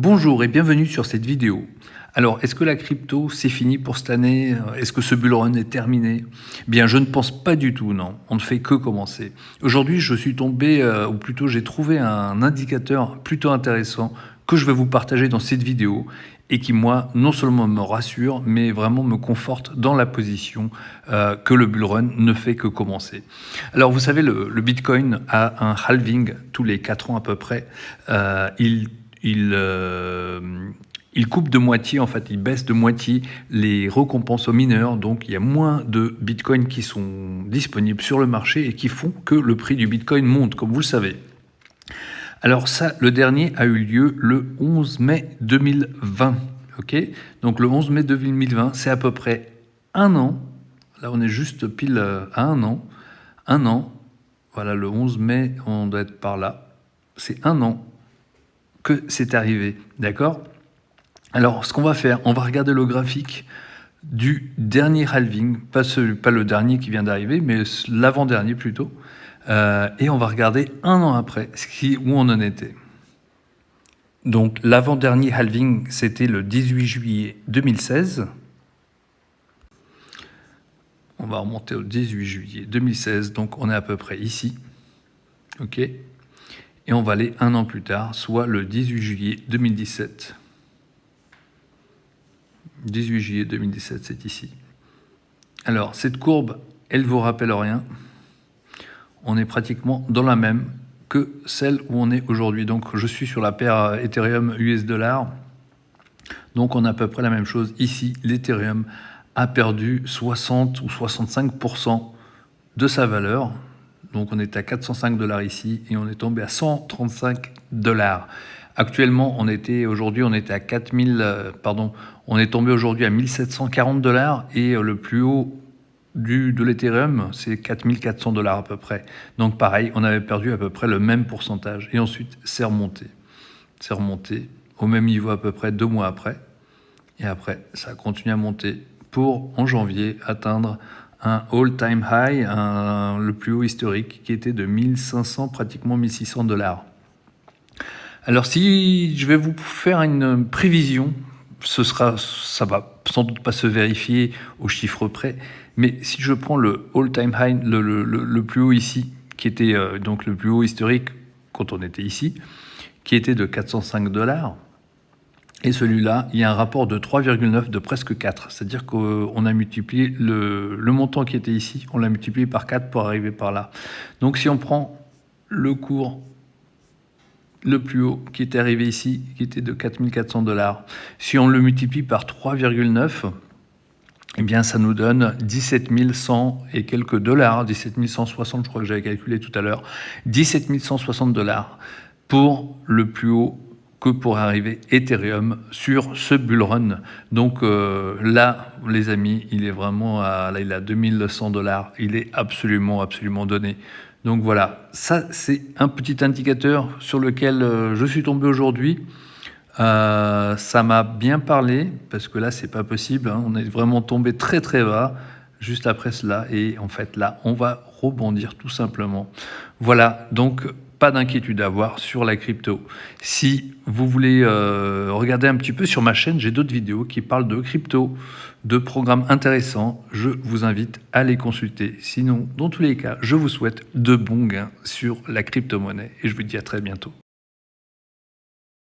Bonjour et bienvenue sur cette vidéo. Alors, est-ce que la crypto, c'est fini pour cette année? Est-ce que ce bull run est terminé? Bien, je ne pense pas du tout, non. On ne fait que commencer. Aujourd'hui, je suis tombé, ou plutôt j'ai trouvé un indicateur plutôt intéressant que je vais vous partager dans cette vidéo et qui, moi, non seulement me rassure, mais vraiment me conforte dans la position que le bull run ne fait que commencer. Alors, vous savez, le Bitcoin a un halving tous les 4 ans à peu près. Il coupe de moitié, en fait, il baisse de moitié les récompenses aux mineurs. Donc, il y a moins de Bitcoin qui sont disponibles sur le marché et qui font que le prix du Bitcoin monte, comme vous le savez. Alors ça, le dernier a eu lieu le 11 mai 2020. Ok, donc le 11 mai 2020, c'est à peu près un an. Là, on est juste pile à un an. Un an. Voilà, le 11 mai, on doit être par là. C'est un an que c'est arrivé, d'accord? Alors, ce qu'on va faire, on va regarder le graphique du dernier halving, pas le dernier qui vient d'arriver, mais l'avant-dernier plutôt, et on va regarder un an après où on en était. Donc, l'avant-dernier halving, c'était le 18 juillet 2016. On va remonter au 18 juillet 2016, donc on est à peu près ici, ok? Et on va aller un an plus tard, soit le 18 juillet 2017. 18 juillet 2017, c'est ici. Alors, cette courbe, elle vous rappelle rien. On est pratiquement dans la même que celle où on est aujourd'hui. Donc, je suis sur la paire Ethereum US $. Donc, on a à peu près la même chose. Ici, l'Ethereum a perdu 60 ou 65% de sa valeur. Donc, on est à 405 $ ici et on est tombé à 135 $. Actuellement, aujourd'hui, on était à 4000, on est tombé aujourd'hui à 1740 $ et le plus haut de l'Ethereum, c'est 4400 $ à peu près. Donc pareil, on avait perdu à peu près le même pourcentage. Et ensuite, c'est remonté. C'est remonté au même niveau à peu près 2 mois après. Et après, ça a continué à monter pour, en janvier, atteindre un all-time high, le plus haut historique, qui était de 1500, pratiquement 1600 $. Alors si je vais vous faire une prévision, ça va sans doute pas se vérifier au chiffre près, mais si je prends le all-time high, le plus haut ici, qui était donc le plus haut historique quand on était ici, qui était de 405 $, et celui-là, il y a un rapport de 3,9 de presque 4, c'est-à-dire qu'on a multiplié le montant qui était ici, on l'a multiplié par 4 pour arriver par là. Donc si on prend le cours le plus haut qui était arrivé ici, qui était de 4400 $. Si on le multiplie par 3,9, eh bien ça nous donne 17 100 et quelques dollars, 17 160 je crois que j'avais calculé tout à l'heure, 17 160 $ pour le plus haut que pour arriver Ethereum sur ce bull run. Donc là, les amis, il est vraiment là, il a 2100 $. Il est absolument donné. Donc voilà, ça c'est un petit indicateur sur lequel je suis tombé aujourd'hui. Ça m'a bien parlé parce que là c'est pas possible, hein. On est vraiment tombé très très bas juste après cela et en fait là on va rebondir tout simplement. Voilà, donc pas d'inquiétude à avoir sur la crypto. Si vous voulez regarder un petit peu sur ma chaîne, j'ai d'autres vidéos qui parlent de crypto, de programmes intéressants. Je vous invite à les consulter. Sinon, dans tous les cas, je vous souhaite de bons gains sur la crypto-monnaie et je vous dis à très bientôt.